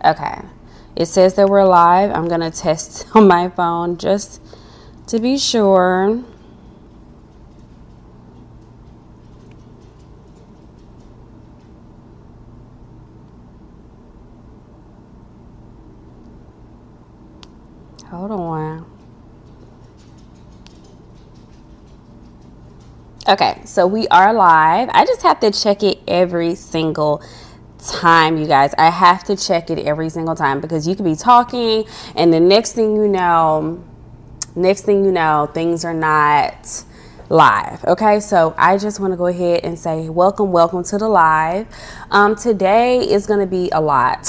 Okay. It says that we're live. I'm going to test on my phone just to be sure. Hold on. Okay, so we are live. I just have to check it every single time, you guys. I have to check it every single time because you could be talking and the next thing you know, things are not live. Okay, so I just want to go ahead and say welcome to the live. Today is going to be a lot.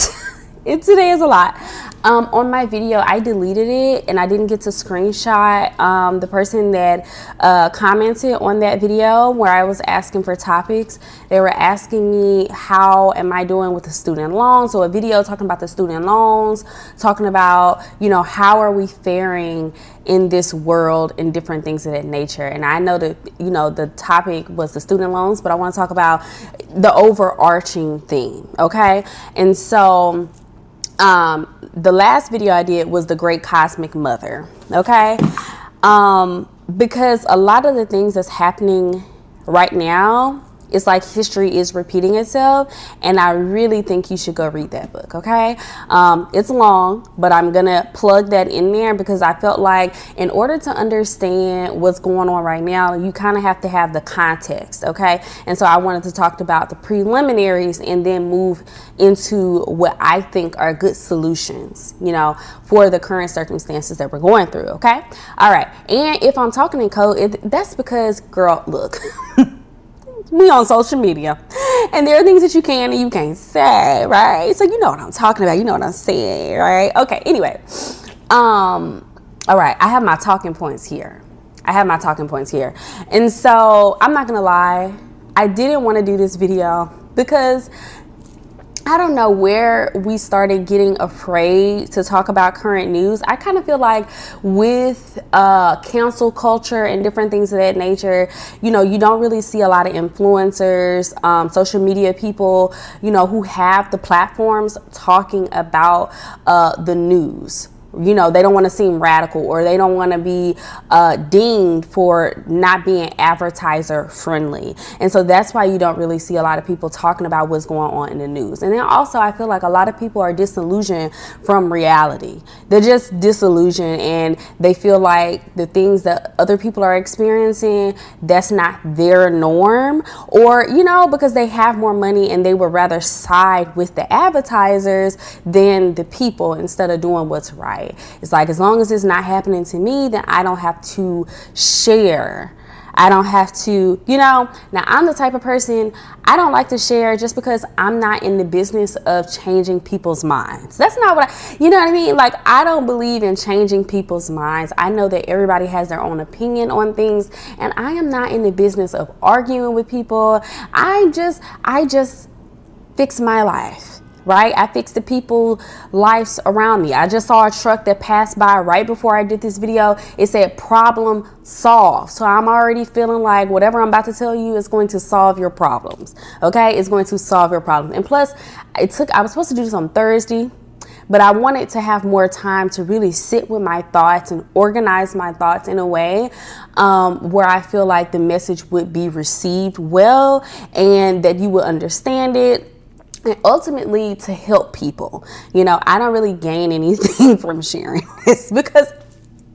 Today is a lot. On my video, I deleted it and I didn't get to screenshot the person that commented on that video where I was asking for topics. They were asking me, how am I doing with the student loans? So a video talking about the student loans, talking about, how are we faring in this world and different things of that nature. And I know that, the topic was the student loans, but I want to talk about the overarching theme. Okay. And so the last video I did was the Great Cosmic Mother. Okay. Because a lot of the things that's happening right now, it's like history is repeating itself, and I really think you should go read that book. Okay. It's long, but I'm gonna plug that in there because I felt like in order to understand what's going on right now, you kind of have to have the context. Okay. And so I wanted to talk about the preliminaries and then move into what I think are good solutions, for the current circumstances that we're going through. Okay. All right. And if I'm talking in code, that's because, girl, look. We on social media and there are things that you can and you can't say, right? So you know what I'm talking about, you know what I'm saying, right? Okay, anyway. All right, I have my talking points here. And so I'm not gonna lie, I didn't want to do this video because I don't know where we started getting afraid to talk about current news. I kind of feel like with cancel culture and different things of that nature, you don't really see a lot of influencers, social media people, who have the platforms talking about the news. They don't want to seem radical, or they don't want to be deemed for not being advertiser friendly. And so that's why you don't really see a lot of people talking about what's going on in the news. And then also I feel like a lot of people are disillusioned from reality. They're just disillusioned and they feel like the things that other people are experiencing, that's not their norm, or, because they have more money and they would rather side with the advertisers than the people instead of doing what's right. It's like, as long as it's not happening to me, then I don't have to share. I don't have to, now I'm the type of person, I don't like to share just because I'm not in the business of changing people's minds. That's not what you know what I mean? Like, I don't believe in changing people's minds. I know that everybody has their own opinion on things, and I am not in the business of arguing with people. I just fix my life. Right? I fix the people lives around me. I just saw a truck that passed by right before I did this video. It said problem solved. So I'm already feeling like whatever I'm about to tell you is going to solve your problems. Okay? It's going to solve your problems. And plus, I was supposed to do this on Thursday, but I wanted to have more time to really sit with my thoughts and organize my thoughts in a way where I feel like the message would be received well and that you would understand it. And ultimately to help people. I don't really gain anything from sharing this because,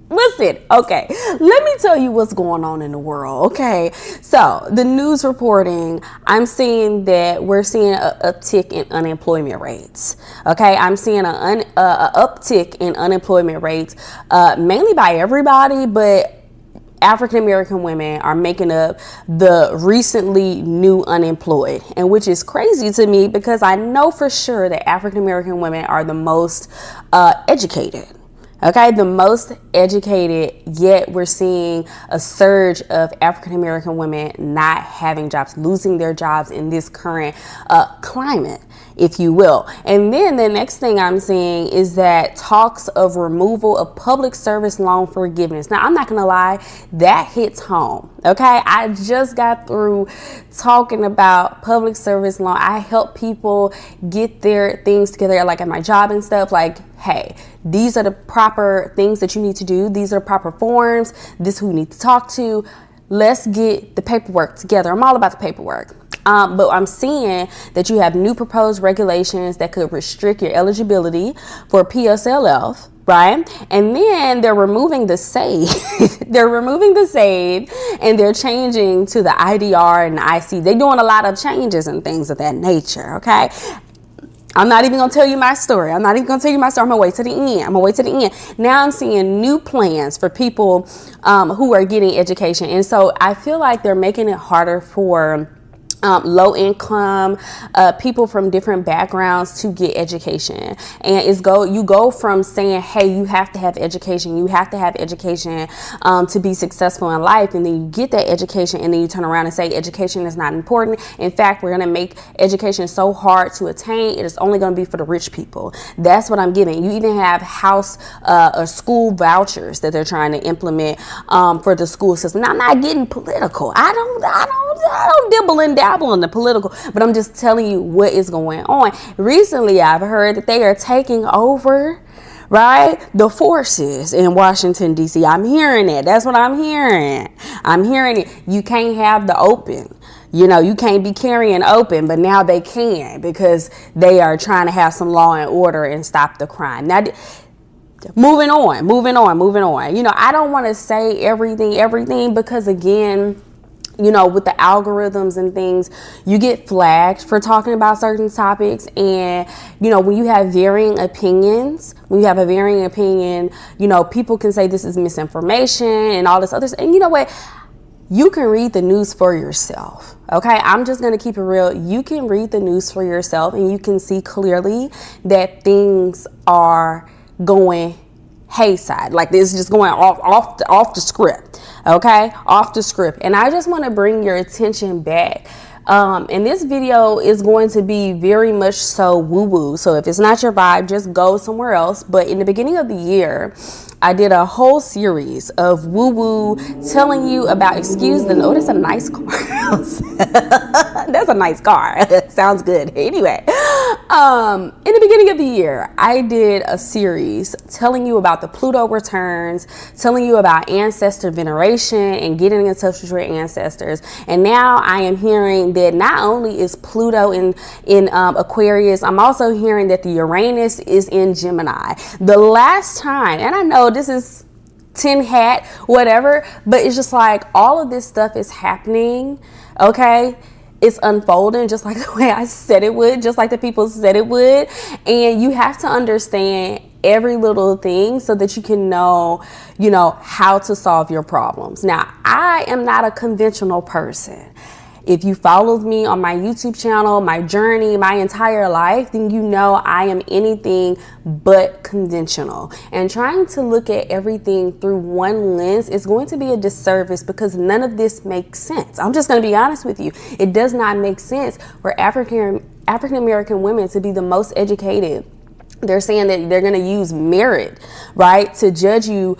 listen, okay, let me tell you what's going on in the world, okay? So the news reporting, I'm seeing that we're seeing an uptick in unemployment rates, okay? I'm seeing an uptick in unemployment rates, mainly by everybody, but African-American women are making up the recently new unemployed, and which is crazy to me because I know for sure that African-American women are the most educated. Okay, the most educated, yet we're seeing a surge of African-American women not having jobs, losing their jobs in this current climate. if you will. And then the next thing I'm seeing is that talks of removal of public service loan forgiveness. Now, I'm not going to lie, that hits home. Okay. I just got through talking about public service loan. I help people get their things together, like at my job and stuff. Like, hey, these are the proper things that you need to do. These are the proper forms. This is who you need to talk to. Let's get the paperwork together. I'm all about the paperwork. But I'm seeing that you have new proposed regulations that could restrict your eligibility for PSLF, right? And then they're removing the SAVE. They're removing the SAVE and they're changing to the IDR and the IC. They're doing a lot of changes and things of that nature, okay? I'm not even going to tell you my story. I'm going to wait to the end. Now I'm seeing new plans for people who are getting education. And so I feel like they're making it harder for low income people from different backgrounds to get education. And you go from saying, hey, you have to have education to be successful in life, and then you get that education and then you turn around and say education is not important. In fact, we're going to make education so hard to attain, it is only going to be for the rich people. That's what I'm getting. You even have house or school vouchers that they're trying to implement for the school system. Now, I'm not getting political. I don't dibble and dabble in the political, but I'm just telling you what is going on. Recently, I've heard that they are taking over, right, the forces in Washington, D.C. I'm hearing it. That's what I'm hearing. I'm hearing it. You can't have the open. You can't be carrying open, but now they can because they are trying to have some law and order and stop the crime. Now, moving on. I don't want to say everything because, again, with the algorithms and things, you get flagged for talking about certain topics. And, when you have varying opinions, people can say this is misinformation and all this other stuff. And you know what? You can read the news for yourself. Okay, I'm just going to keep it real. You can read the news for yourself and you can see clearly that things are going hayside. Like this is just going off the script. Okay, off the script. And I just want to bring your attention back. And this video is going to be very much so woo-woo. So if it's not your vibe, just go somewhere else. But in the beginning of the year, I did a whole series of woo-woo telling you about, that's a nice car. That's a nice car. Sounds good. Anyway, in the beginning of the year, I did a series telling you about the Pluto returns, telling you about ancestor veneration and getting in touch with your ancestors. And now I am hearing that not only is Pluto in Aquarius, I'm also hearing that the Uranus is in Gemini. The last time, and I know this is tin hat, whatever, but it's just like all of this stuff is happening, okay? It's unfolding just like the way I said it would, just like the people said it would. And you have to understand every little thing so that you can know, how to solve your problems. Now, I am not a conventional person. If you followed me on my YouTube channel, my journey, my entire life, then you know I am anything but conventional. And trying to look at everything through one lens is going to be a disservice because none of this makes sense. I'm just going to be honest with you. It does not make sense for African American women to be the most educated. They're saying that they're going to use merit, right, to judge you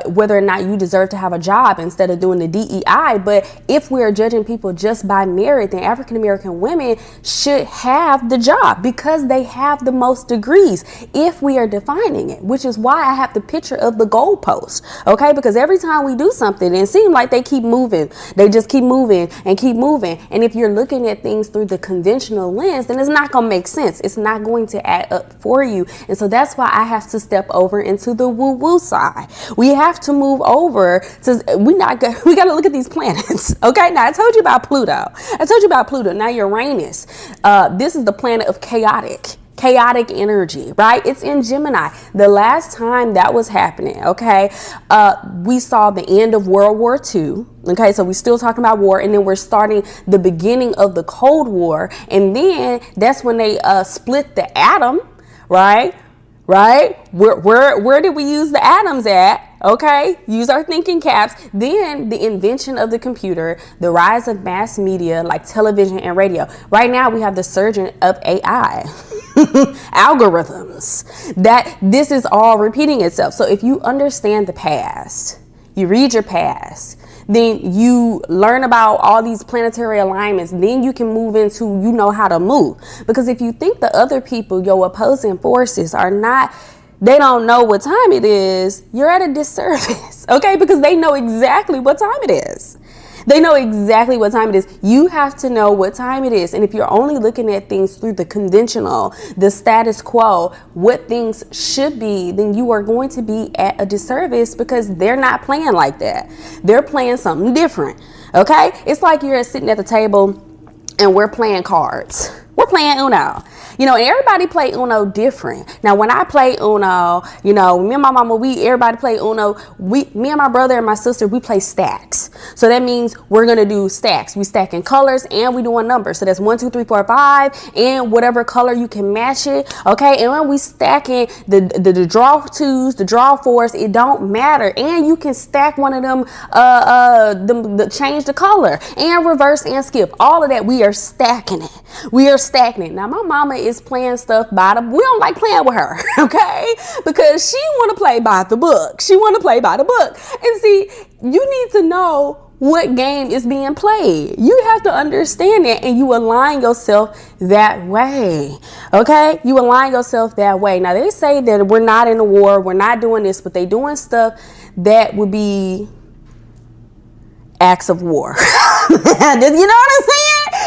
whether or not you deserve to have a job instead of doing the DEI. But if we're judging people just by merit, then African American women should have the job because they have the most degrees if we are defining it, which is why I have the picture of the goalposts, okay? Because every time we do something, it seems like they keep moving. They just keep moving and keep moving. And if you're looking at things through the conventional lens, then it's not going to make sense. It's not going to add up for you. And so that's why I have to step over into the woo-woo side. We have to move over to, we got to look at these planets. Okay. Now I told you about Pluto. Now Uranus, this is the planet of chaotic energy, right? It's in Gemini. The last time that was happening, okay, we saw the end of World War II. Okay, so we're still talking about war, and then we're starting the beginning of the Cold War, and then that's when they split the atom. Right? Where did we use the atoms at? Okay, use our thinking caps. Then the invention of the computer, the rise of mass media like television and radio. Right now we have the surge of AI. Algorithms, that this is all repeating itself. So if you understand the past, you read your past, then you learn about all these planetary alignments, then you can move into, you know how to move. Because if you think the other people, your opposing forces, are not, they don't know what time it is, you're at a disservice, okay? Because they know exactly what time it is. They know exactly what time it is. You have to know what time it is. And if you're only looking at things through the conventional, the status quo, what things should be, then you are going to be at a disservice, because they're not playing like that. They're playing something different. Okay? It's like you're sitting at the table and we're playing cards. We're playing Uno. You know, and everybody play Uno different. Now, when I play Uno, you know, me and my mama, everybody play Uno. Me and my brother and my sister, we play stacks. So that means we're going to do stacks. We stack in colors and we doing numbers. So that's 1, 2, 3, 4, 5, and whatever color you can match it. Okay. And when we stacking the draw twos, the draw fours, it don't matter. And you can stack one of them, change the color and reverse and skip. All of that, we are stacking it. We are stacking it. Now, my mama is playing stuff by we don't like playing with her, okay? Because she want to play by the book. She want to play by the book. And see, you need to know what game is being played. You have to understand it, and you align yourself that way, okay? You align yourself that way. Now, they say that we're not in a war, we're not doing this, but they doing stuff that would be acts of war. You know what I'm saying?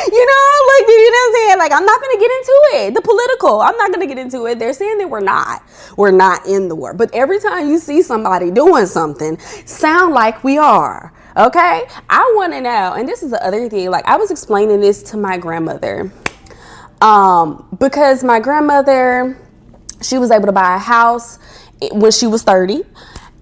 You know, like, you know what I'm saying? Like, I'm not going to get into it. The political, I'm not going to get into it. They're saying that we're not in the war. But every time you see somebody doing something, sound like we are. Okay? I want to know, and this is the other thing, like, I was explaining this to my grandmother. Because my grandmother, she was able to buy a house when she was 30,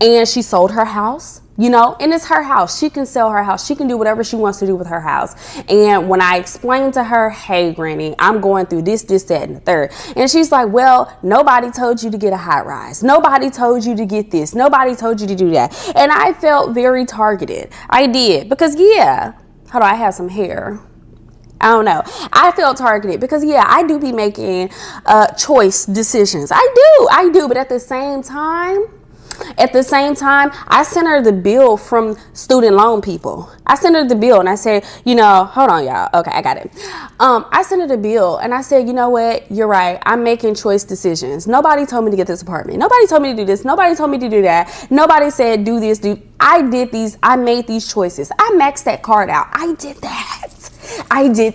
and she sold her house. You know, and it's her house. She can sell her house. She can do whatever she wants to do with her house. And when I explained to her, hey, Granny, I'm going through this, that, and the third. And she's like, well, nobody told you to get a high rise. Nobody told you to get this. Nobody told you to do that. And I felt very targeted. I did. Because, yeah, hold on, I have some hair. I don't know. I felt targeted because, yeah, I do be making choice decisions. I do. But at the same time, I sent her the bill from student loan people. I sent her the bill and I said, you know, hold on, y'all. Okay, I got it. I sent her the bill and I said, you know what? You're right. I'm making choice decisions. Nobody told me to get this apartment. Nobody told me to do this. Nobody told me to do that. Nobody said do this, I did these. I made these choices. I maxed that card out. I did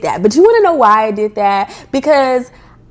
that. But you want to know why I did that? Because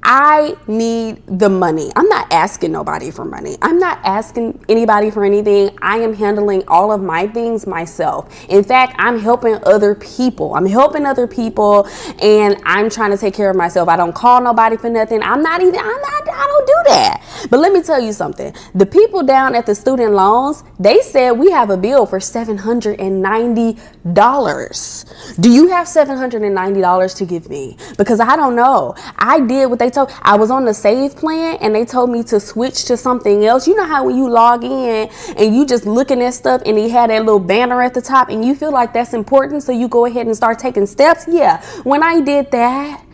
I need the money. I'm not asking nobody for money. I'm not asking anybody for anything. I am handling all of my things myself. In fact, I'm helping other people. And I'm trying to take care of myself. I don't call nobody for nothing. I don't do that. But let me tell you something. The people down at the student loans, they said we have a bill for $790. Do you have $790 to give me? Because I don't know. I did what they told. I was on the save plan and they told me to switch to something else. You know how when you log in and you just looking at stuff and they had that little banner at the top and you feel like that's important, so you go ahead and start taking steps? Yeah. When I did that,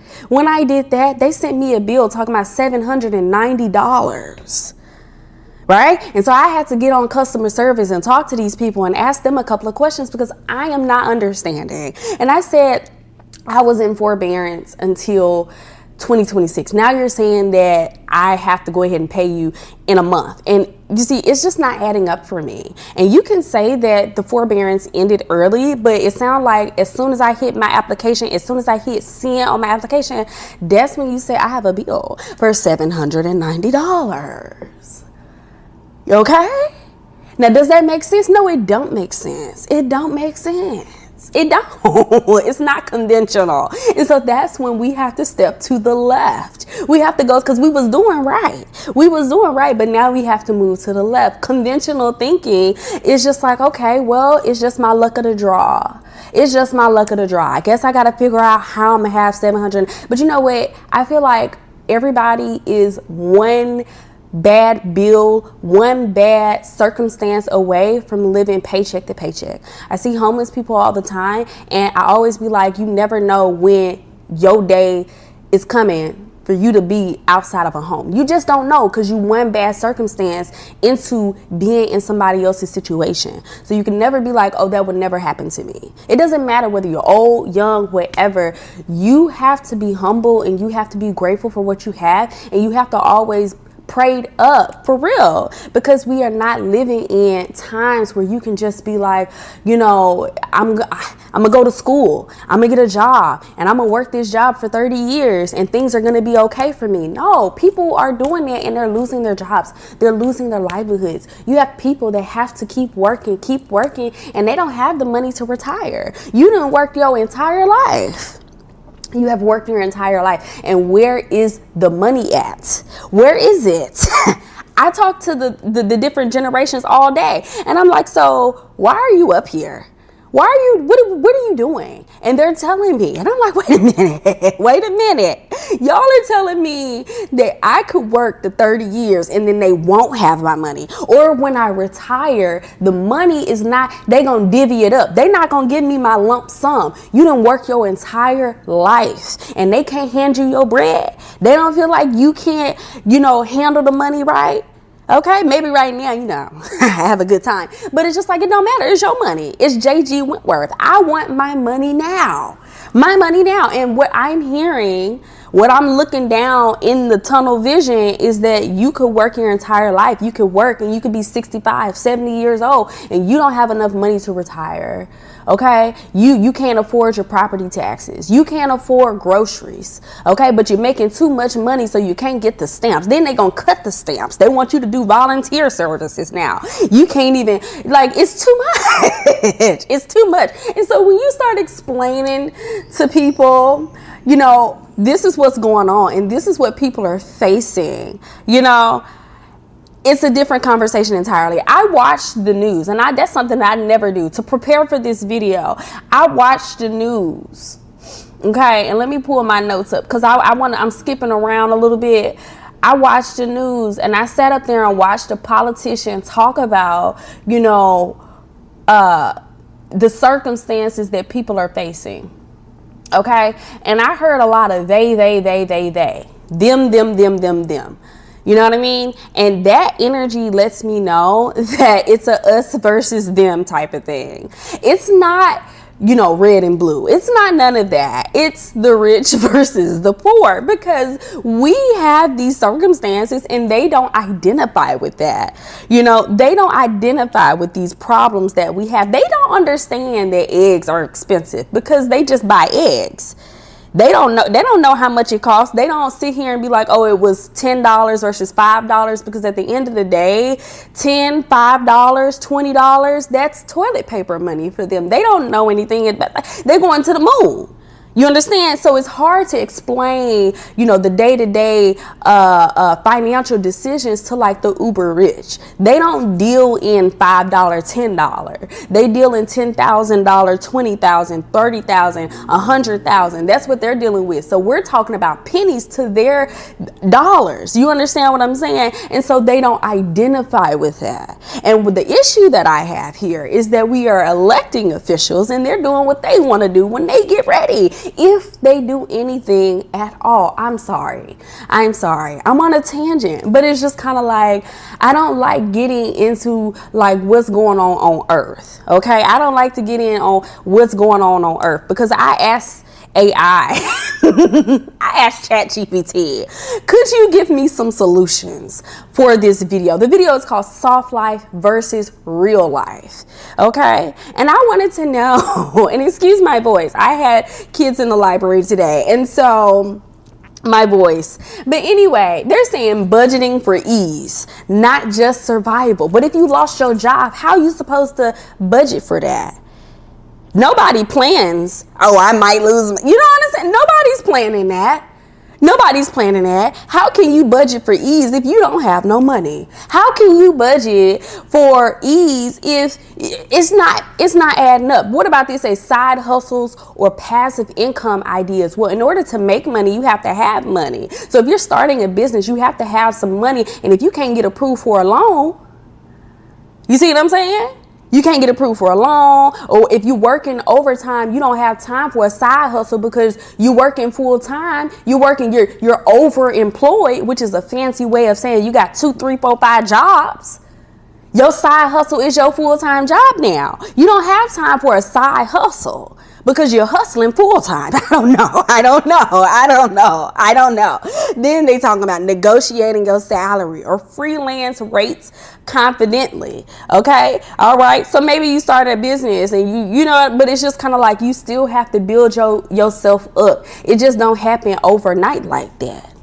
they sent me a bill talking about $790. Right? And so I had to get on customer service and talk to these people and ask them a couple of questions because I am not understanding. And I said I was in forbearance until 2026. Now you're saying that I have to go ahead and pay you in a month. And you see, it's just not adding up for me. And you can say that the forbearance ended early, but it sounds like as soon as I hit my application, as soon as I hit send on my application, that's when you say I have a bill for $790. Okay? Now, does that make sense? No, it don't make sense. It don't. It's not conventional. And so that's when we have to step to the left. We have to go, because we was doing right, but now we have to move to the left. Conventional thinking is just like, okay, well, it's just my luck of the draw. I guess I got to figure out how I'm gonna have 700. But you know what? I feel like everybody is one bad bill, one bad circumstance away from living paycheck to paycheck. I see homeless people all the time, and I always be like, you never know when your day is coming for you to be outside of a home. You just don't know, because you one bad circumstance into being in somebody else's situation. So you can never be like, oh, that would never happen to me. It doesn't matter whether you're old, young, whatever. You have to be humble, and you have to be grateful for what you have, and you have to always prayed up, for real, because we are not living in times where you can just be like, you know, I'm gonna go to school, I'm gonna get a job, and I'm gonna work this job for 30 years and things are gonna be okay for me. No, people are doing that and they're losing their jobs, they're losing their livelihoods. You have people that have to keep working, and they don't have the money to retire. You didn't work your entire life. You have worked your entire life. And where is the money at? Where is it? I talk to the different generations all day. And I'm like, so why are you up here? Why are you, what are you doing? And they're telling me, and I'm like, wait a minute. Y'all are telling me that I could work the 30 years and then they won't have my money. Or when I retire, the money is not, they gonna divvy it up. They not gonna give me my lump sum. You done work your entire life and they can't hand you your bread. They don't feel like you can't, handle the money right. Okay, maybe right now, I have a good time. But it's just like, it don't matter. It's your money. It's JG Wentworth. I want my money now. My money now. And what I'm hearing, what I'm looking down in the tunnel vision is that you could work your entire life. You could work and you could be 65, 70 years old and you don't have enough money to retire. Okay, you can't afford your property taxes. You can't afford groceries. Okay, but you're making too much money, so you can't get the stamps. Then they gonna cut the stamps. They want you to do volunteer services now. You can't even, it's too much. It's too much. And so when you start explaining to people, this is what's going on and this is what people are facing, it's a different conversation entirely. I watch the news, and that's something that I never do. To prepare for this video, I watch the news. Okay, and let me pull my notes up because I'm skipping around a little bit. I watched the news and I sat up there and watched a politician talk about, the circumstances that people are facing. Okay, and I heard a lot of they, them. You know what I mean? And that energy lets me know that it's a us versus them type of thing. It's not, red and blue. It's not none of that. It's the rich versus the poor, because we have these circumstances and they don't identify with that. They don't identify with these problems that we have. They don't understand that eggs are expensive because they just buy eggs. They don't know how much it costs. They don't sit here and be like, oh, it was $10 versus $5, because at the end of the day, $10, $5, $20, that's toilet paper money for them. They don't know anything. They're going to the moon. You understand? So it's hard to explain, the day-to-day financial decisions to the uber rich. They don't deal in $5, $10. They deal in $10,000, $20,000, $30,000, $100,000. That's what they're dealing with. So we're talking about pennies to their dollars. You understand what I'm saying? And so they don't identify with that. And with the issue that I have here is that we are electing officials and they're doing what they want to do when they get ready. If they do anything at all, I'm sorry. I'm on a tangent, but it's just kind of like, I don't like getting into what's going on earth. Okay. I don't like to get in on what's going on earth, because I asked AI, I asked ChatGPT, could you give me some solutions for this video? The video is called Soft Life versus Real Life. Okay. And I wanted to know, and excuse my voice, I had kids in the library today. And so my voice. But anyway, they're saying budgeting for ease, not just survival. But if you lost your job, how are you supposed to budget for that? Nobody plans, oh, I might lose. You know what I'm saying? Nobody's planning that. Nobody's planning that. How can you budget for ease if you don't have no money? How can you budget for ease if it's not adding up? What about this? Say side hustles or passive income ideas. Well, in order to make money, you have to have money. So if you're starting a business, you have to have some money. And if you can't get approved for a loan, you see what I'm saying? You can't get approved for a loan, or if you're working overtime, you don't have time for a side hustle because you're working full time. You're overemployed, which is a fancy way of saying you got 2, 3, 4, 5 jobs. Your side hustle is your full-time job now. You don't have time for a side hustle because you're hustling full-time. I don't know. Then they talking about negotiating your salary or freelance rates confidently. Okay. All right. So maybe you started a business and you know, but it's just kind of like you still have to build yourself up. It just don't happen overnight like that.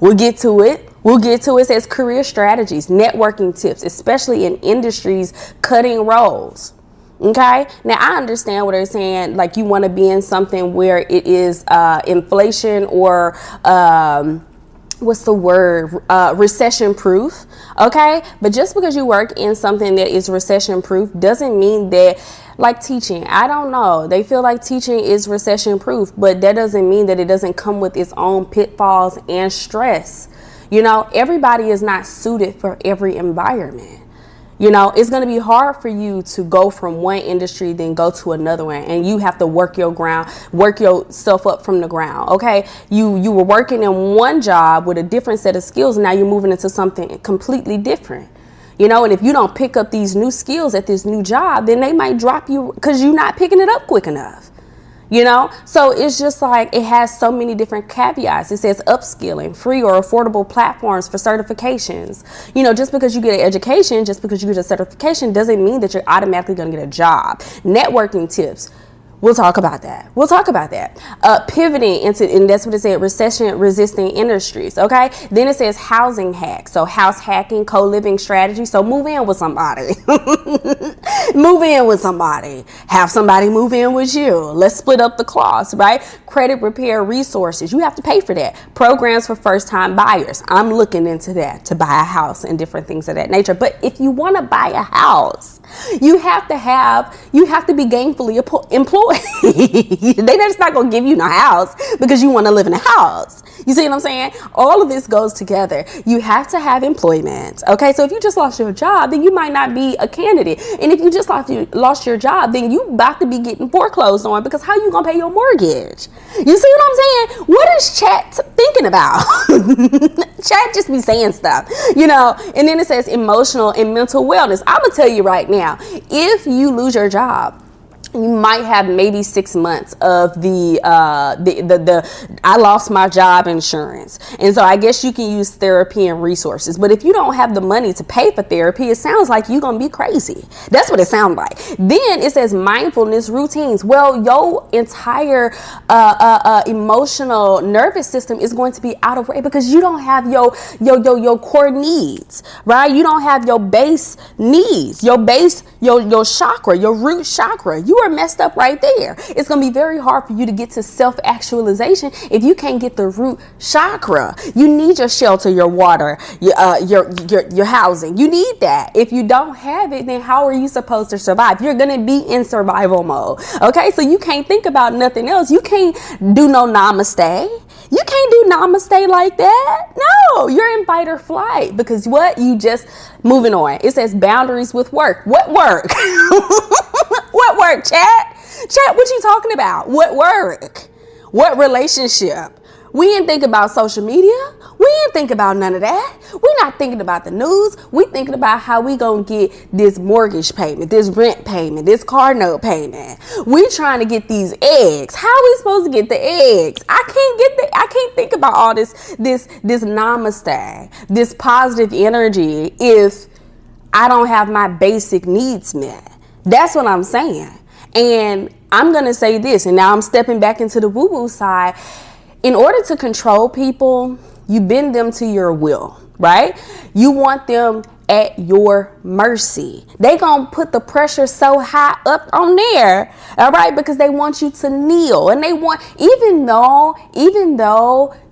We'll get to it. It says career strategies, networking tips, especially in industries cutting roles. Okay. Now I understand what they're saying. Like you want to be in something where it is inflation or recession proof. Okay. But just because you work in something that is recession proof doesn't mean that, like teaching, I don't know. They feel like teaching is recession proof, but that doesn't mean that it doesn't come with its own pitfalls and stress. You know, everybody is not suited for every environment. You know, it's going to be hard for you to go from one industry, then go to another one. And you have to work yourself up from the ground. OK, you were working in one job with a different set of skills. And now you're moving into something completely different. You know, and if you don't pick up these new skills at this new job, then they might drop you because you're not picking it up quick enough. You know, so it's just like it has so many different caveats. It says upskilling, free or affordable platforms for certifications. You know, just because you get an education, just because you get a certification doesn't mean that you're automatically going to get a job. Networking tips. We'll talk about that. Pivoting into, and that's what it said, recession resisting industries. Okay. Then it says housing hacks. So house hacking, co-living strategy. So move in with somebody. Have somebody move in with you. Let's split up the costs, right? Credit repair resources. You have to pay for that. Programs for first time buyers. I'm looking into that to buy a house and different things of that nature. But if you want to buy a house, you have to be gainfully employed. They're just not going to give you no house because you want to live in a house. You see what I'm saying? All of this goes together. You have to have employment. Okay. So if you just lost your job, then you might not be a candidate. And if you just lost your job, then you about to be getting foreclosed on because how you going to pay your mortgage? You see what I'm saying? What is chat thinking about? Chat just be saying stuff, you know. And then it says emotional and mental wellness. I'm going to tell you right now, if you lose your job, you might have maybe 6 months of the I lost my job insurance. And so I guess you can use therapy and resources. But if you don't have the money to pay for therapy, it sounds like you're going to be crazy. That's what it sounds like. Then it says mindfulness routines. Well, your entire emotional nervous system is going to be out of range because you don't have your core needs, right? You don't have your base needs, your chakra, your root chakra. You are messed up right there. It's going to be very hard for you to get to self-actualization if you can't get the root chakra. You need your shelter, your water, your housing. You need that. If you don't have it, then how are you supposed to survive? You're going to be in survival mode. Okay, so you can't think about nothing else. You can't do no namaste. You can't do namaste like that. No, you're in fight or flight because what? You just moving on. It says boundaries with work. What work? What work, chat? Chat, what you talking about? What work? What relationship? We ain't think about social media. We ain't think about none of that. We're not thinking about the news. We thinking about how we gonna get this mortgage payment, this rent payment, this car note payment. We trying to get these eggs. How are we supposed to get the eggs? I can't think about all this namaste, this positive energy if I don't have my basic needs met. That's what I'm saying. And I'm going to say this, and now I'm stepping back into the woo-woo side. In order to control people, you bend them to your will, right? You want them at your mercy. They gonna put the pressure so high up on there, all right, because they want you to kneel. And they want, even though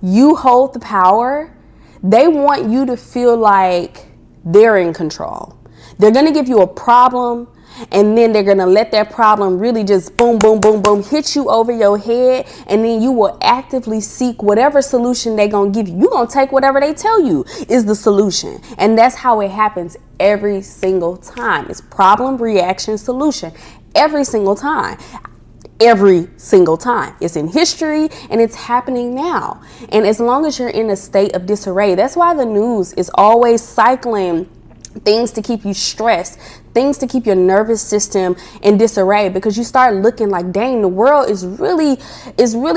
you hold the power, they want you to feel like they're in control. They're gonna give you a problem, and then they're gonna let that problem really just boom, boom, boom, boom, hit you over your head. And then you will actively seek whatever solution they're gonna give you. You're gonna take whatever they tell you is the solution. And that's how it happens every single time. It's problem, reaction, solution. Every single time. Every single time. It's in history and it's happening now. And as long as you're in a state of disarray, that's why the news is always cycling things to keep you stressed, things to keep your nervous system in disarray, because you start looking like, dang, the world is really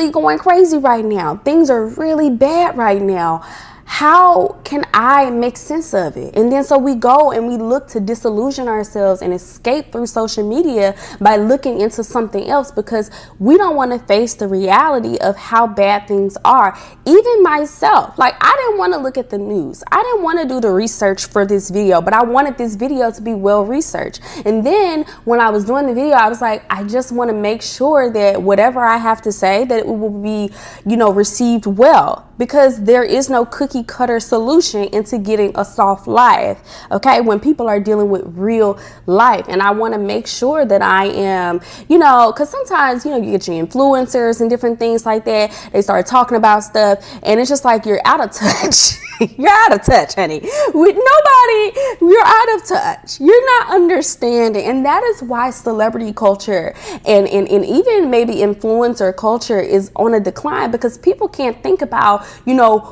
going crazy right now. Things are really bad right now. How can I make sense of it? And then so we go and we look to disillusion ourselves and escape through social media by looking into something else, because we don't want to face the reality of how bad things are. Even myself, like, I didn't want to look at the news. I didn't want to do the research for this video, but I wanted this video to be well researched. And then when I was doing the video, I was like, I just want to make sure that whatever I have to say, that it will be, received well, because there is no cookie cutter solution into getting a soft life, okay, when people are dealing with real life. And I want to make sure that I am, because sometimes, you get your influencers and different things like that. They start talking about stuff and it's just like, you're out of touch. You're out of touch, honey. With nobody, you're out of touch. You're not understanding. And that is why celebrity culture and even maybe influencer culture is on a decline, because people can't think about,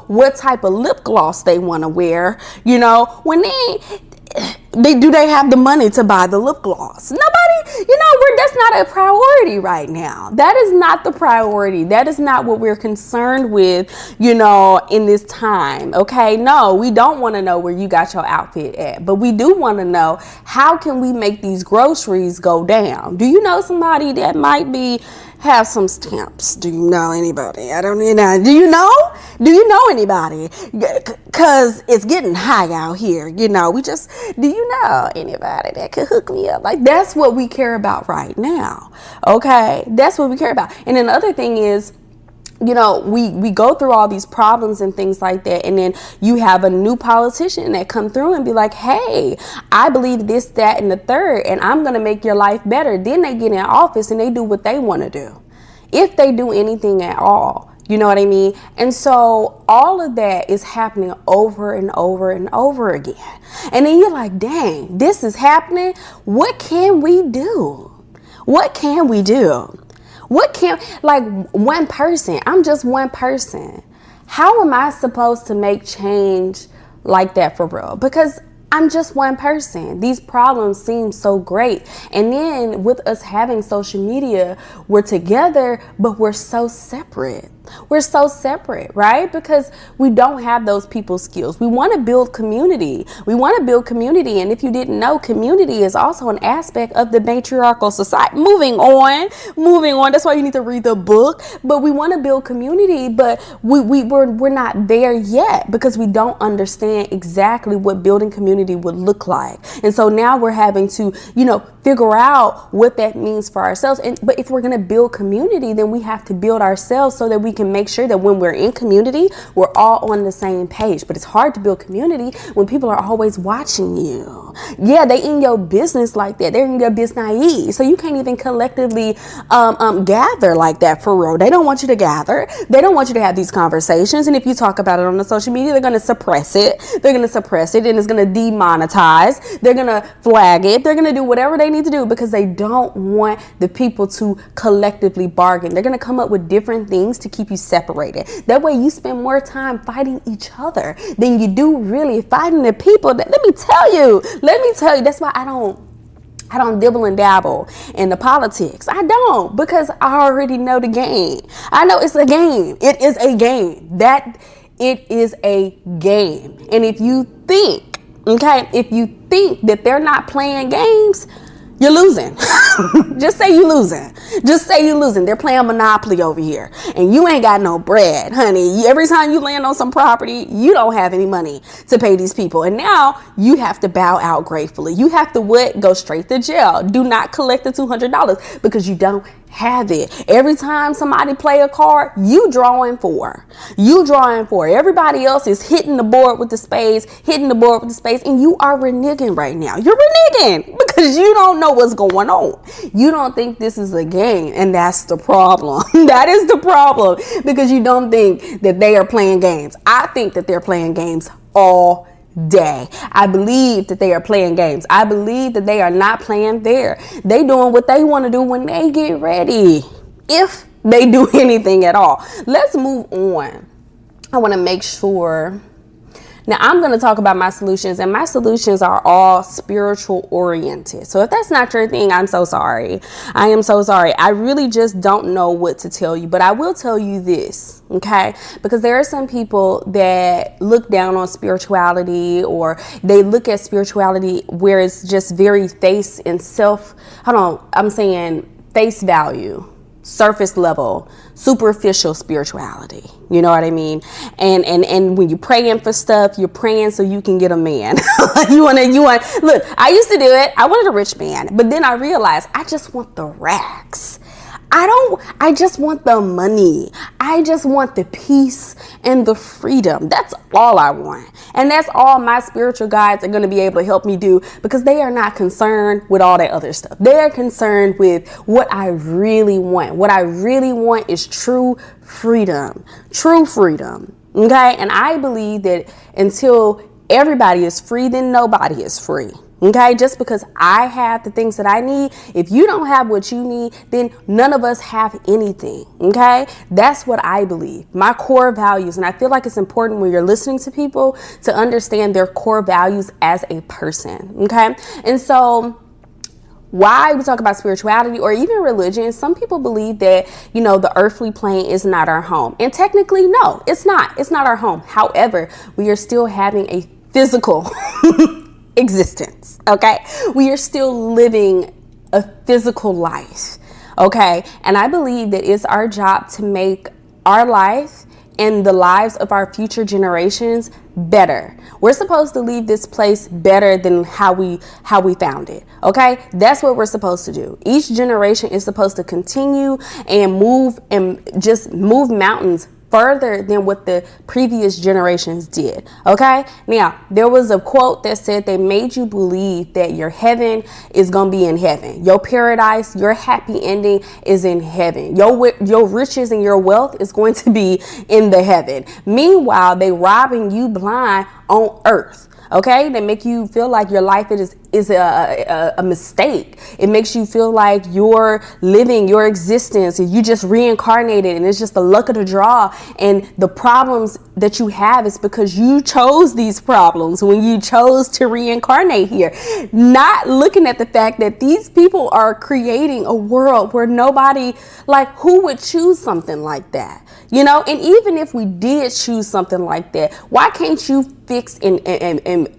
what type of lip gloss they want to wear, when they have the money to buy the lip gloss. Nobody, that's not a priority right now. That is not the priority. That is not what we're concerned with, in this time. Okay. No, we don't want to know where you got your outfit at, but we do want to know, how can we make these groceries go down? Do you know somebody that might have some stamps? Do you know anybody? I don't know. Do you know anybody? Because it's getting high out here. Do you know anybody that could hook me up? Like, that's what we care about right now. Okay. That's what we care about. And then the other thing is, we go through all these problems and things like that, and then you have a new politician that come through and be like, hey, I believe this, that, and the third, and I'm going to make your life better. Then they get in office and they do what they want to do, if they do anything at all. You know what I mean? And so all of that is happening over and over and over again. And then you're like, dang, this is happening. What can we do? What can we do? One person, I'm just one person. How am I supposed to make change like that for real? Because I'm just one person. These problems seem so great. And then with us having social media, we're together, but we're so separate. We're so separate, right? Because we don't have those people skills. We want to build community. And if you didn't know, community is also an aspect of the matriarchal society. Moving on. That's why you need to read the book. But we want to build community, but we're not there yet, because we don't understand exactly what building community would look like. And so now we're having to, figure out what that means for ourselves. But if we're going to build community, then we have to build ourselves so that we can make sure that when we're in community, we're all on the same page. But it's hard to build community when people are always watching you. Yeah, they in your business like that. They're in your business naive. So you can't even collectively gather like that for real. They don't want you to gather. They don't want you to have these conversations. And if you talk about it on the social media, they're going to suppress it. And it's going to demonetize. They're going to flag it. They're going to do whatever they need to do, because they don't want the people to collectively bargain. They're going to come up with different things to keep you separated. That way you spend more time fighting each other than you do really fighting the people. Let me tell you, that's why I don't dibble and dabble in the politics. I don't, because I already know the game. I know it's a game. It is a game. It is a game. And if you think that they're not playing games, you're losing. Just say you're losing. Just say you're losing. They're playing Monopoly over here and you ain't got no bread, honey. Every time you land on some property, you don't have any money to pay these people. And now you have to bow out gratefully. You have to what? Go straight to jail. Do not collect the $200 because you don't have it. Every time somebody play a card, you drawing for. Everybody else is hitting the board with the spades, and you are reneging right now. You're reneging because you don't know what's going on. You don't think this is a game, and that's the problem. That is the problem, because you don't think that they are playing games. I think that they're playing games all day. I believe that they are playing games. I believe that they are not playing fair. They doing what they want to do when they get ready, if they do anything at all. Let's move on. I want to make sure. Now I'm going to talk about my solutions, and my solutions are all spiritual oriented. So if that's not your thing, I'm so sorry. I am so sorry. I really just don't know what to tell you, but I will tell you this, okay? Because there are some people that look down on spirituality, or they look at spirituality where it's just very face value, surface level, superficial spirituality. You know what I mean? And when you're praying for stuff, you're praying so you can get a man. Look, I used to do it. I wanted a rich man, but then I realized I just want the racks. I just want the money. I just want the peace and the freedom. That's all I want. And that's all my spiritual guides are going to be able to help me do, because they are not concerned with all that other stuff. They are concerned with what I really want. What I really want is true freedom. True freedom. Okay? And I believe that until everybody is free, then nobody is free. Okay, just because I have the things that I need, if you don't have what you need, then none of us have anything. Okay, that's what I believe. My core values. And I feel like it's important when you're listening to people to understand their core values as a person. Okay, and so why we talk about spirituality or even religion, some people believe that, the earthly plane is not our home. And technically, no, it's not. It's not our home. However, we are still having a physical existence. Okay, we are still living a physical life. Okay, and I believe that it's our job to make our life and the lives of our future generations better. We're supposed to leave this place better than how we found it. Okay, that's what we're supposed to do. Each generation is supposed to continue and move mountains further than what the previous generations did. Okay, now there was a quote that said they made you believe that your heaven is gonna be in heaven. Your paradise, your happy ending is in heaven. Your riches and your wealth is going to be in the heaven. Meanwhile, they robbing you blind on earth. Okay, they make you feel like your life is a mistake. It makes you feel like you're living your existence and you just reincarnated and it's just the luck of the draw. And the problems that you have is because you chose these problems when you chose to reincarnate here. Not looking at the fact that these people are creating a world where nobody, who would choose something like that? And even if we did choose something like that, why can't you fix and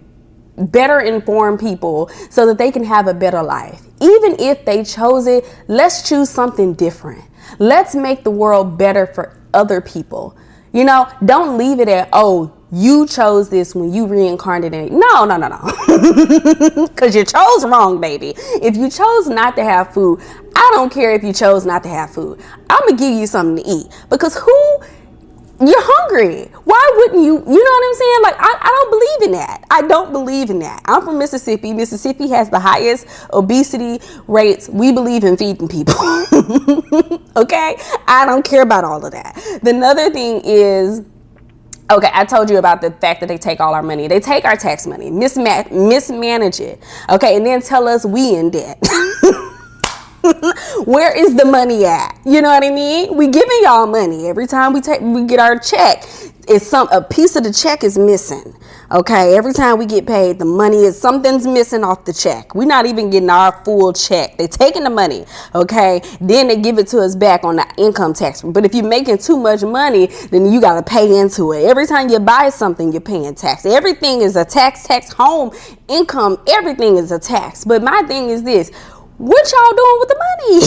better inform people so that they can have a better life? Even if they chose it, let's choose something different. Let's make the world better for other people. Don't leave it at, you chose this when you reincarnated. No. Because you chose wrong, baby. If you chose not to have food, I don't care if you chose not to have food. I'm going to give you something to eat. Because you're hungry. Why wouldn't you? You know what I'm saying? I don't believe in that. I don't believe in that. I'm from Mississippi. Mississippi has the highest obesity rates. We believe in feeding people. Okay? I don't care about all of that. The other thing is, okay, I told you about the fact that they take all our money. They take our tax money, mismanage it. Okay, and then tell us we in debt. Where is the money at? You know what I mean? We giving y'all money every time we get our check. A piece of the check is missing. Okay, every time we get paid, the money is something's missing off the check. We're not even getting our full check. They're taking the money. Okay, then they give it to us back on the income tax. But if you're making too much money, then you got to pay into it. Every time you buy something, you're paying tax. Everything is a tax, home, income, everything is a tax. But my thing is this. What y'all doing with the money?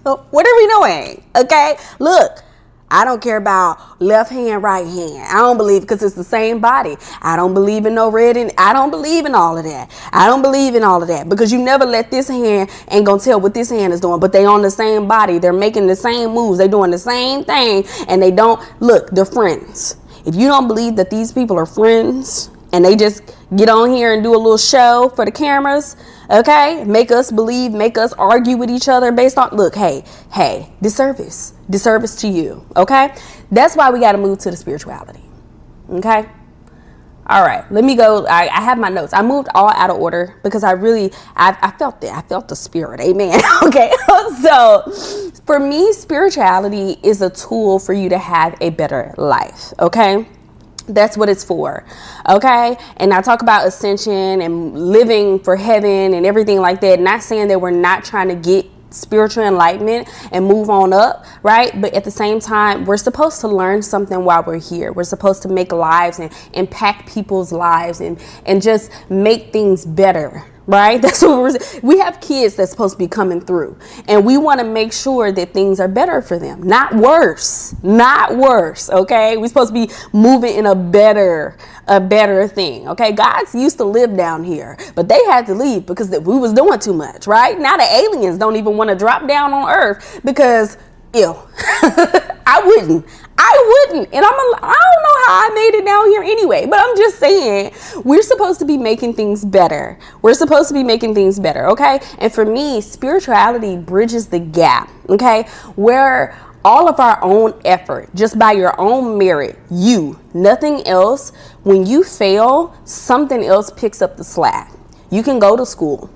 What are we doing? Okay, look, I don't care about left hand, right hand. I don't believe, because it's the same body. I don't believe in no red, and I don't believe in all of that. I don't believe in all of that, because you never let this hand ain't gonna tell what this hand is doing, but they on the same body. They're making the same moves. They doing the same thing, and they don't look. They're friends. If you don't believe that these people are friends and they just get on here and do a little show for the cameras, okay, make us believe, make us argue with each other based on, look, hey, disservice to you, okay? That's why we got to move to the spirituality, okay? All right, let me go. I have my notes. I moved all out of order because I felt it. I felt the spirit. Amen. Okay. So for me, spirituality is a tool for you to have a better life. Okay. That's what it's for. Okay. And I talk about ascension and living for heaven and everything like that. Not saying that we're not trying to get spiritual enlightenment and move on up, right? But at the same time, we're supposed to learn something while we're here. We're supposed to make lives and impact people's lives and just make things better, right? That's what we have kids that's supposed to be coming through, and we want to make sure that things are better for them, not worse, okay? We're supposed to be moving in a better thing, okay? Gods used to live down here, but they had to leave because we was doing too much, right? Now the aliens don't even want to drop down on Earth because, ew, I wouldn't, and I don't know how I made it down here anyway, but I'm just saying, we're supposed to be making things better. Okay? And for me, spirituality bridges the gap, okay? Where all of our own effort, just by your own merit, nothing else, when you fail, something else picks up the slack. You can go to school.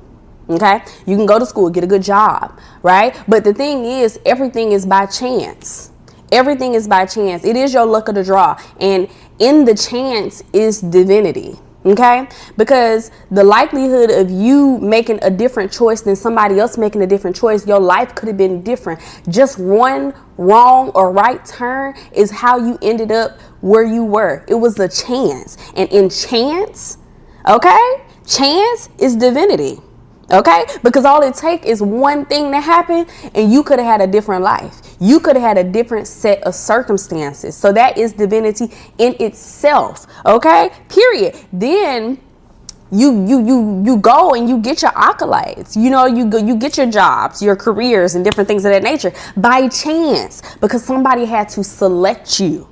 Okay, you can go to school, get a good job, right? But the thing is, everything is by chance. Everything is by chance. It is your luck of the draw. And in the chance is divinity. Okay, because the likelihood of you making a different choice than somebody else making a different choice, your life could have been different. Just one wrong or right turn is how you ended up where you were. It was a chance. And in chance, okay, chance is divinity. Okay, because all it takes is one thing to happen and you could have had a different life. You could have had a different set of circumstances. So that is divinity in itself. Okay, period. Then you go and you get your accolades. You get your jobs, your careers, and different things of that nature by chance, because somebody had to select you.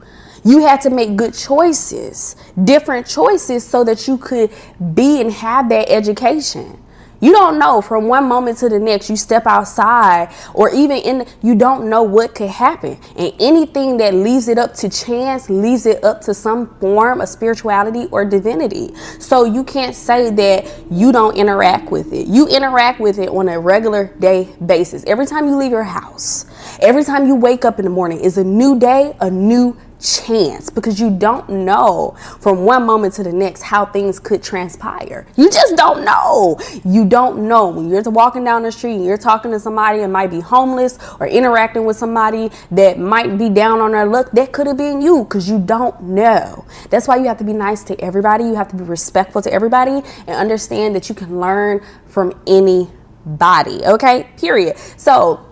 You had to make good choices, different choices, so that you could be and have that education. You don't know, from one moment to the next, you step outside, or even you don't know what could happen. And anything that leaves it up to chance leaves it up to some form of spirituality or divinity. So you can't say that you don't interact with it. You interact with it on a regular day basis. Every time you leave your house, every time you wake up in the morning is a new day, a new chance, because you don't know from one moment to the next how things could transpire. You just don't know. You don't know when you're walking down the street and you're talking to somebody that might be homeless, or interacting with somebody that might be down on their luck. That could have been you, because you don't know. That's why you have to be nice to everybody. You have to be respectful to everybody and understand that you can learn from anybody. Okay, period. So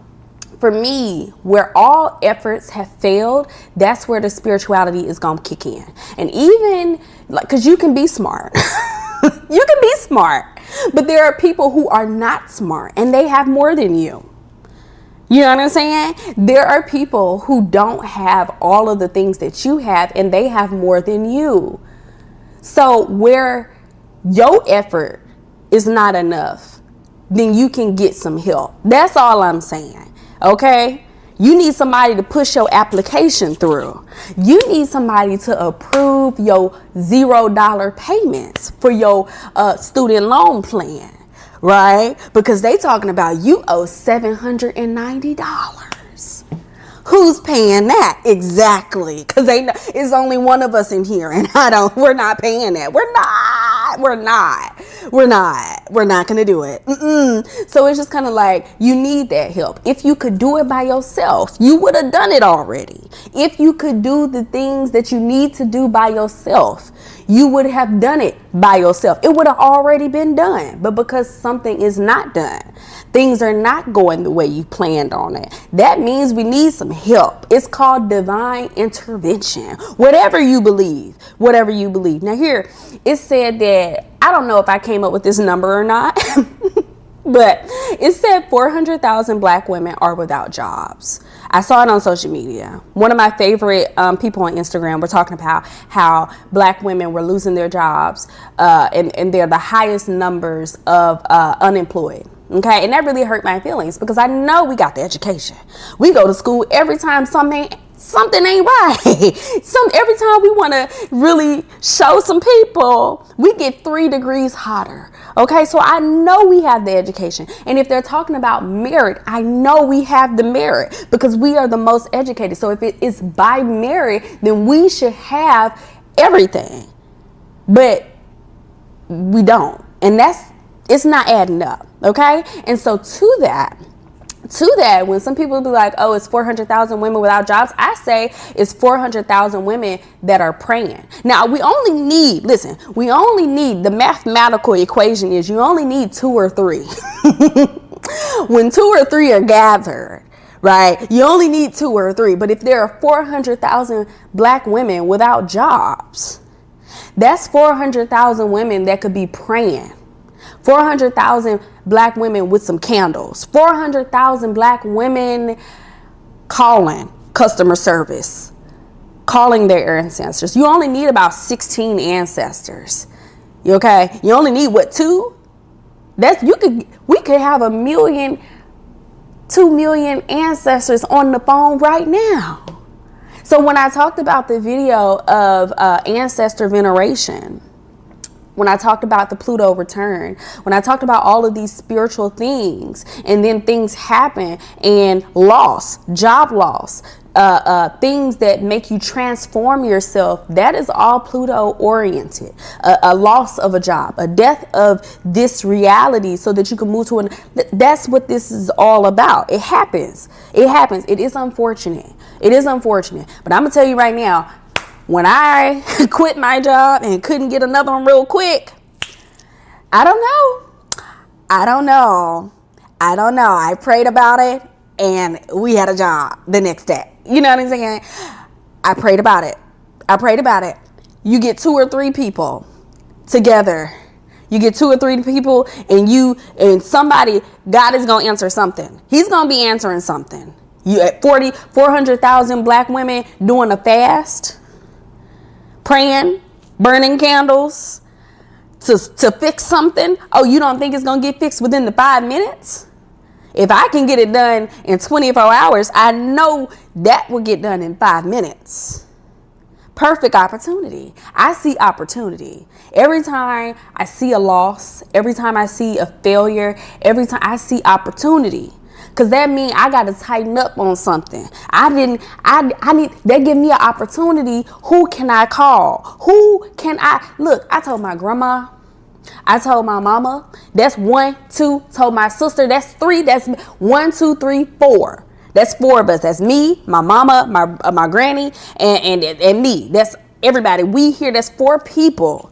for me, where all efforts have failed, that's where the spirituality is going to kick in. And even, because you can be smart. You can be smart. But there are people who are not smart and they have more than you. You know what I'm saying? There are people who don't have all of the things that you have and they have more than you. So where your effort is not enough, then you can get some help. That's all I'm saying. Okay, you need somebody to push your application through. You need somebody to approve your $0 payments for your student loan plan, right? Because they talking about you owe $790. Who's paying that? Exactly. Because they know it's only one of us in here, and we're not paying that. We're not going to do it. So it's just kind of like, you need that help. If you could do it by yourself, you would have done it already. If you could do the things that you need to do by yourself, you would have done it by yourself. It would have already been done. But because something is not done, things are not going the way you planned on it, that means we need some help. It's called divine intervention. Whatever you believe. Now here, it said that, I don't know if I came up with this number or not, but it said 400,000 black women are without jobs. I saw it on social media. One of my favorite people on Instagram were talking about how black women were losing their jobs, and they're the highest numbers of unemployed. Okay, and that really hurt my feelings because I know we got the education. We go to school every time something ain't right. Every time we want to really show some people, we get 3 degrees hotter. Okay, so I know we have the education. And if they're talking about merit, I know we have the merit because we are the most educated. So if it is by merit, then we should have everything. But we don't. And it's not adding up. Okay, and so to that, when some people be like, oh, it's 400,000 women without jobs, I say it's 400,000 women that are praying. Now, we only need the mathematical equation is you only need 2 or 3. When 2 or 3 are gathered, right, you only need 2 or 3. But if there are 400,000 black women without jobs, that's 400,000 women that could be praying. 400,000 black women with some candles. 400,000 black women calling customer service, calling their ancestors. You only need about 16 ancestors. Okay? You only need what, 2? We could have 2 million ancestors on the phone right now. So when I talked about the video of ancestor veneration, when I talked about the Pluto return, when I talked about all of these spiritual things, and then things happen and job loss, things that make you transform yourself, that is all Pluto oriented. A loss of a job, a death of this reality so that you can move to that's what this is all about. It happens. It is unfortunate. But I'm gonna tell you right now, when I quit my job and couldn't get another one real quick, I don't know. I prayed about it and we had a job the next day. You know what I'm saying? I prayed about it. You get 2 or 3 people together. You get 2 or 3 people and somebody, God is going to answer something. He's going to be answering something. You at 400,000 black women doing a fast, praying, burning candles to fix something. Oh, you don't think it's going to get fixed within the 5 minutes? If I can get it done in 24 hours, I know that will get done in 5 minutes. Perfect opportunity. I see opportunity. Every time I see a loss, every time I see a failure, every time I see opportunity. Because that means I got to tighten up on something. I need, they give me an opportunity. Who can I call? Look, I told my grandma, I told my mama, that's 1, 2, told my sister, that's 3, that's 1, 2, 3, 4. That's 4 of us. That's me, my mama, my granny, and me. That's everybody. We here, that's 4 people.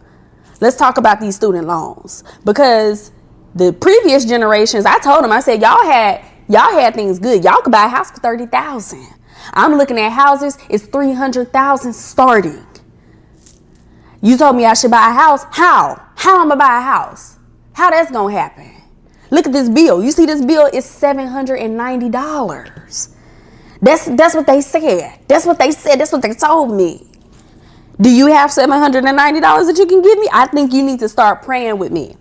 Let's talk about these student loans. Because the previous generations, I told them, I said, y'all had things good. Y'all could buy a house for $30,000. I'm looking at houses, it's $300,000 starting. You told me I should buy a house. How? How I'm gonna buy a house? How that's gonna happen? Look at this bill. You see this bill is $790. That's what they said. That's what they said. That's what they told me. Do you have $790 that you can give me? I think you need to start praying with me.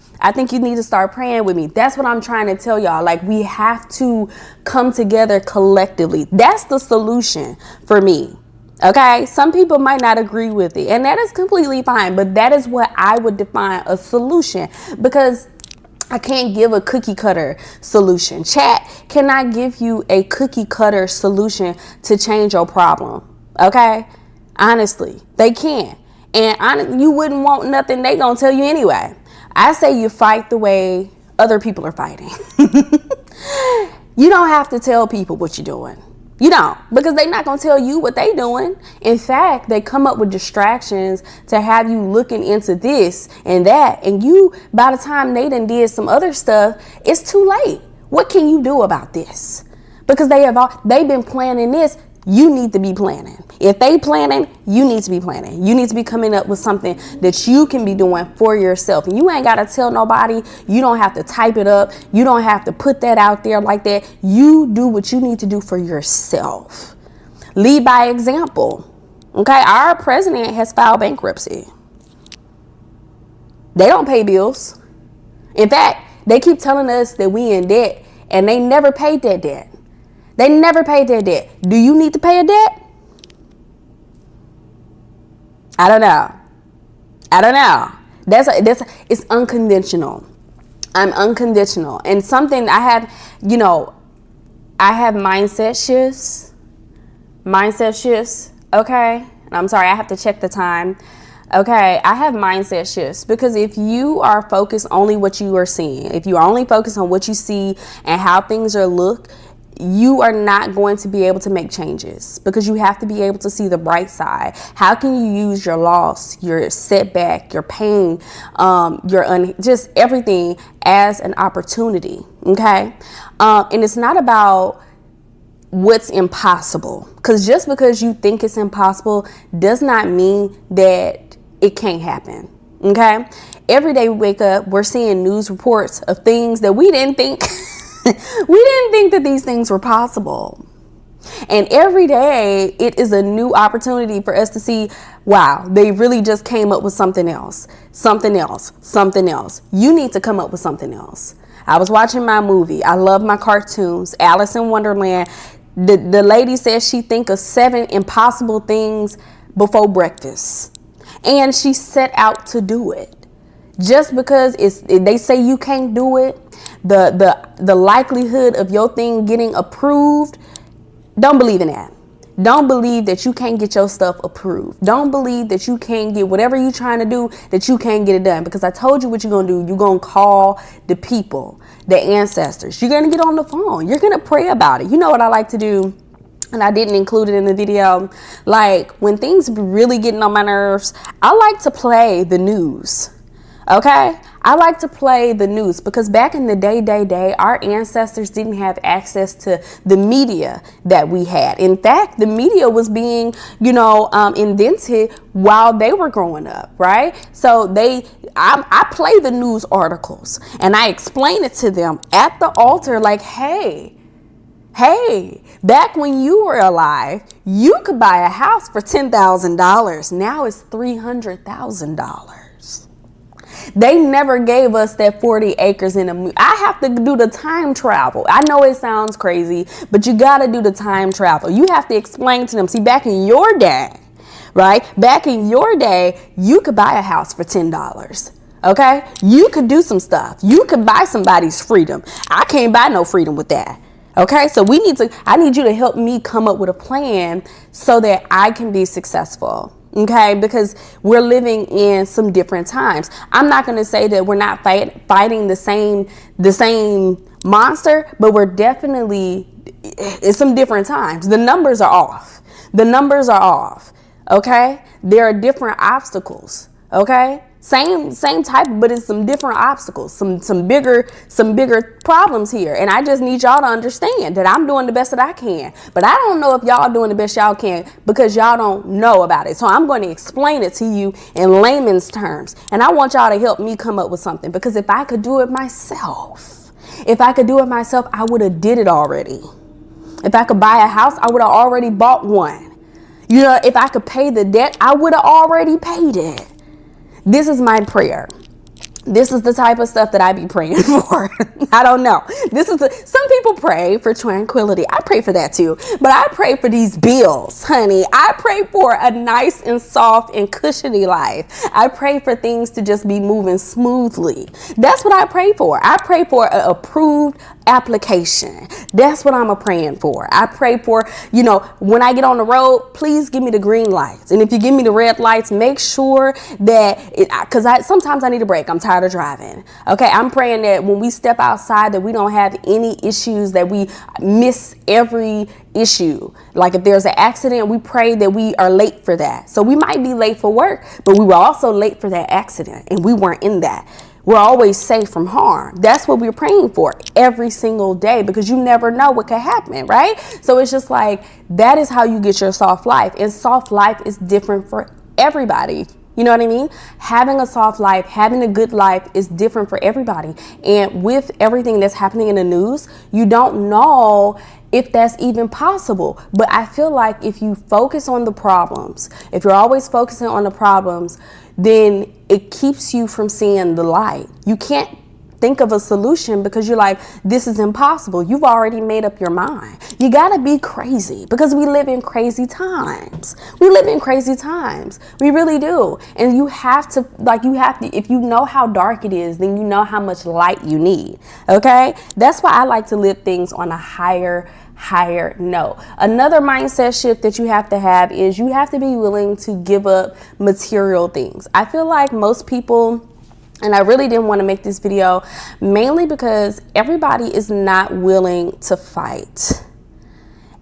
That's what I'm trying to tell y'all. Like, we have to come together collectively. That's the solution for me. Okay? Some people might not agree with it, and that is completely fine. But that is what I would define a solution, because I can't give a cookie cutter solution. Chat cannot give you a cookie cutter solution to change your problem. Okay? Honestly, they can't. And you wouldn't want nothing they gonna tell you anyway. I say you fight the way other people are fighting. You don't have to tell people what you're doing. You don't, because they're not going to tell you what they doing. In fact, they come up with distractions to have you looking into this and that. And you, by the time they done did some other stuff, it's too late. What can you do about this? Because they've been planning this. You need to be planning. If they planning, you need to be planning. You need to be coming up with something that you can be doing for yourself. And you ain't got to tell nobody. You don't have to type it up. You don't have to put that out there like that. You do what you need to do for yourself. Lead by example. Okay, our president has filed bankruptcy. They don't pay bills. In fact, they keep telling us that we in debt, and they never paid that debt. They never paid their debt. Do you need to pay a debt? I don't know. It's unconventional. I'm unconventional. And something I have mindset shifts. Okay. And I'm sorry, I have to check the time. Okay, I have mindset shifts, because if you are focused only what you are seeing, if you are only focused on what you see and how things are look, you are not going to be able to make changes, because you have to be able to see the bright side. How can you use your loss, your setback, your pain, just everything as an opportunity? Okay. And it's not about what's impossible, because just because you think it's impossible does not mean that it can't happen. Okay. Every day we wake up, we're seeing news reports of things that we didn't think that these things were possible. And every day it is a new opportunity for us to see, wow, they really just came up with something else. You need to come up with something else. I was watching my movie. I love my cartoons. Alice in Wonderland. The lady says she think of 7 impossible things before breakfast. And she set out to do it. Just because they say you can't do it, the likelihood of your thing getting approved, don't believe in that. Don't believe that you can't get your stuff approved. Don't believe that you can't get whatever you're trying to do, that you can't get it done. Because I told you what you're going to do. You're going to call the people, the ancestors. You're going to get on the phone. You're going to pray about it. You know what I like to do? And I didn't include it in the video. Like, when things really getting on my nerves, I like to play the news. Okay? I like to play the news, because back in the day, our ancestors didn't have access to the media that we had. In fact, the media was being, invented while they were growing up, right? So I play the news articles and I explain it to them at the altar, like, hey, back when you were alive, you could buy a house for $10,000. Now it's $300,000. They never gave us that 40 acres in a. I have to do the time travel. I know it sounds crazy, but you got to do the time travel. You have to explain to them. See, back in your day, right? Back in your day, you could buy a house for $10. Okay? You could do some stuff. You could buy somebody's freedom. I can't buy no freedom with that. Okay, so I need you to help me come up with a plan so that I can be successful. Okay, because we're living in some different times. I'm not going to say that we're not fighting the same monster, but we're definitely in some different times. The numbers are off. Okay, there are different obstacles. Okay. Same type, but it's some different obstacles, some bigger problems here. And I just need y'all to understand that I'm doing the best that I can. But I don't know if y'all doing the best y'all can, because y'all don't know about it. So I'm going to explain it to you in layman's terms. And I want y'all to help me come up with something, because if I could do it myself, I would have did it already. If I could buy a house, I would have already bought one. If I could pay the debt, I would have already paid it. This is my prayer. This is the type of stuff that I be praying for. I don't know. Some people pray for tranquility. I pray for that too. But I pray for these bills, honey. I pray for a nice and soft and cushiony life. I pray for things to just be moving smoothly. That's what I pray for. I pray for an approved application. That's what I'm praying for. I pray for, when I get on the road, please give me the green lights. And if you give me the red lights, make sure that, because sometimes I need a break. I'm tired of driving. Okay, I'm praying that when we step outside that we don't have any issues, that we miss every issue. Like if there's an accident, we pray that we are late for that. So we might be late for work, but we were also late for that accident and we weren't in that. We're always safe from harm. That's what we're praying for every single day, because you never know what could happen, right? So it's just like, that is how you get your soft life. And soft life is different for everybody. You know what I mean? Having a soft life, having a good life is different for everybody. And with everything that's happening in the news, you don't know if that's even possible. But I feel like if you focus on the problems, if you're always focusing on the problems, then it keeps you from seeing the light. You can't think of a solution because you're like, this is impossible. You've already made up your mind. You gotta be crazy, because we live in crazy times. We live in crazy times. We really do. And you have to, if you know how dark it is, then you know how much light you need. Okay? That's why I like to live things on a higher note. Another mindset shift that you have to have is you have to be willing to give up material things. I feel like most people, and I really didn't want to make this video mainly because everybody is not willing to fight.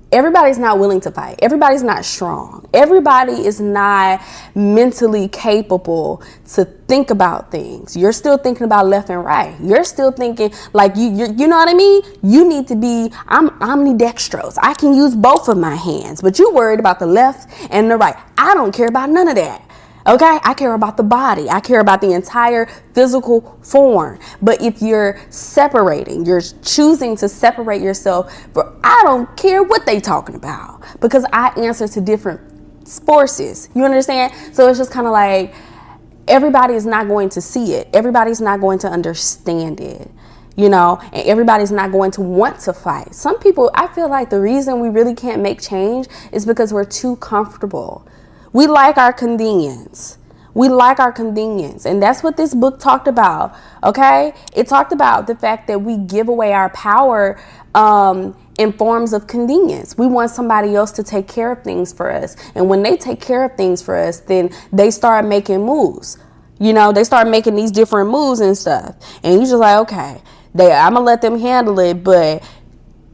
Everybody's not willing to fight. Everybody's not strong. Everybody is not mentally capable to think about things. You're still thinking about left and right. You're still thinking like you know what I mean? You need to be, I'm ambidextrous. I can use both of my hands, but you're worried about the left and the right. I don't care about none of that. Okay, I care about the body. I care about the entire physical form. But if you're separating, you're choosing to separate yourself, I don't care what they talking about, because I answer to different forces. You understand? So it's just kind of like, everybody is not going to see it. Everybody's not going to understand it. And everybody's not going to want to fight. Some people, I feel like the reason we really can't make change is because we're too comfortable. We like our convenience. We like our convenience. And that's what this book talked about. Okay. It talked about the fact that we give away our power, in forms of convenience. We want somebody else to take care of things for us. And when they take care of things for us, then they start making moves. They start making these different moves and stuff. And you just like, okay, I'm gonna let them handle it, but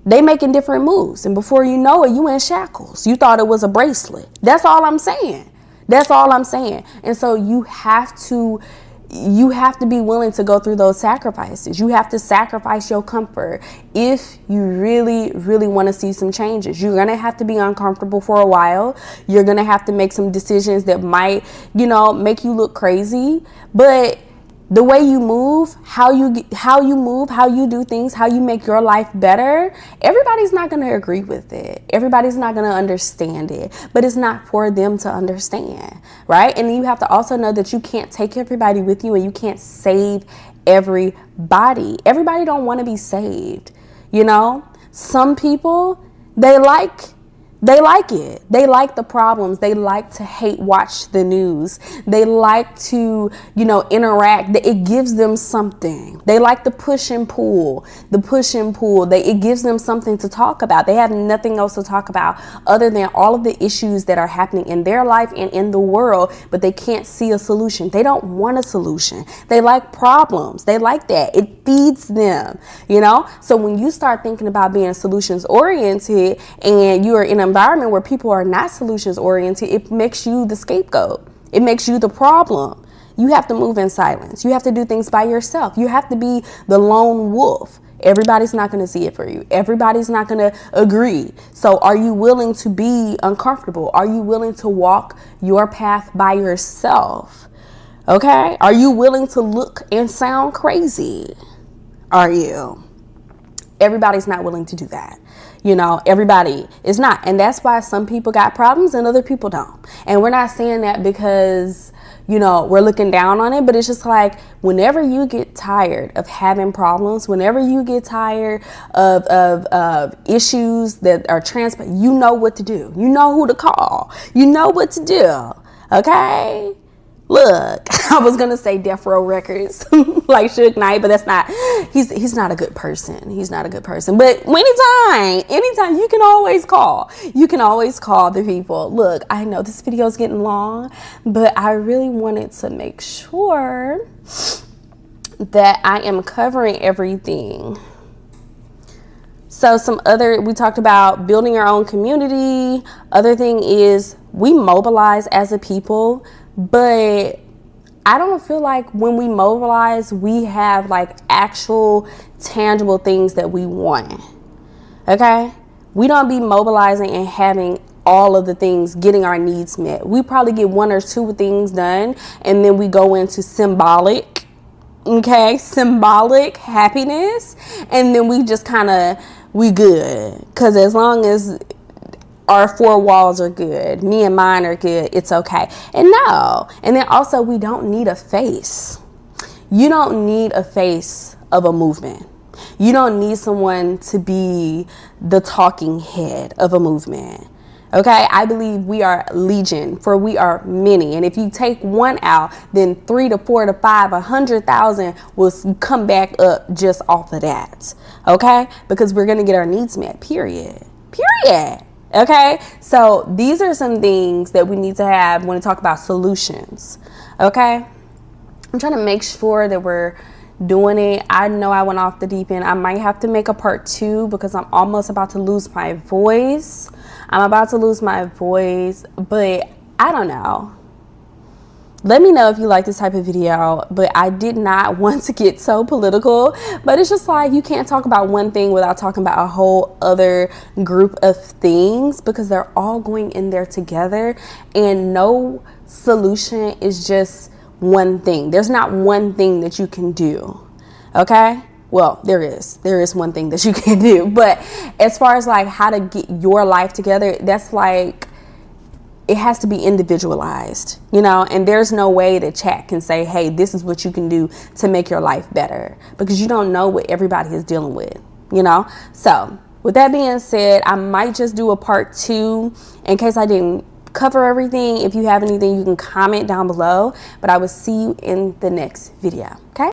they making different moves. And before you know it, you in shackles. You thought it was a bracelet. That's all I'm saying. That's all I'm saying. And so you have to be willing to go through those sacrifices. You have to sacrifice your comfort if you really, really want to see some changes. You're going to have to be uncomfortable for a while. You're going to have to make some decisions that might, make you look crazy. But the way you move, how you move, how you do things, how you make your life better, everybody's not going to agree with it. Everybody's not going to understand it, but it's not for them to understand, right? And you have to also know that you can't take everybody with you, and you can't save everybody. Everybody don't want to be saved. Some people, they like it. They like the problems. They like to hate watch the news. They like to, interact. It gives them something. They like the push and pull. It gives them something to talk about. They have nothing else to talk about other than all of the issues that are happening in their life and in the world, but they can't see a solution. They don't want a solution. They like problems. They like that. It feeds them, So when you start thinking about being solutions oriented and you are in an environment where people are not solutions oriented, it makes you the scapegoat. It makes you the problem. You have to move in silence. You have to do things by yourself. You have to be the lone wolf. Everybody's not going to see it for you. Everybody's not going to agree. So are you willing to be uncomfortable? Are you willing to walk your path by yourself? Okay? Are you willing to look and sound crazy? Are you? Everybody's not willing to do that. Everybody is not. And that's why some people got problems and other people don't. And we're not saying that because, we're looking down on it, but it's just like, whenever you get tired of having problems, whenever you get tired of issues that are you know what to do. You know who to call. You know what to do. Okay? look, I was gonna say Death Row Records, like Suge Knight, but that's not. He's not a good person. He's not a good person. But anytime, you can always call. You can always call the people. Look, I know this video is getting long, but I really wanted to make sure that I am covering everything. So we talked about building our own community. Other thing is we mobilize as a people, but I don't feel like when we mobilize, we have like actual tangible things that we want. Okay? We don't be mobilizing and having all of the things, getting our needs met. We probably get one or two things done, and then we go into symbolic happiness, and then we just we good, because as long as our four walls are good, me and mine are good, it's okay. And then also, we don't need a face. You don't need a face of a movement. You don't need someone to be the talking head of a movement. Okay, I believe we are legion, for we are many. And if you take one out, then 3 to 4 to 5, 100,000 will come back up just off of that. Okay, because we're going to get our needs met, period. Okay, so these are some things that we need to have when we talk about solutions. Okay, I'm trying to make sure that we're doing it. I know I went off the deep end. I might have to make a part 2 because I'm almost about to lose my voice. But I don't know. Let me know if you like this type of video, but I did not want to get so political, but it's just like you can't talk about one thing without talking about a whole other group of things, because they're all going in there together, and no solution is just one thing. There's not one thing that you can do. Okay? Well, there is one thing that you can do, but as far as like how to get your life together, that's like, it has to be individualized, and there's no way that chat can say, hey, this is what you can do to make your life better, because you don't know what everybody is dealing with, So with that being said, I might just do a part 2 in case I didn't cover everything. If you have anything, you can comment down below, but I will see you in the next video. Okay.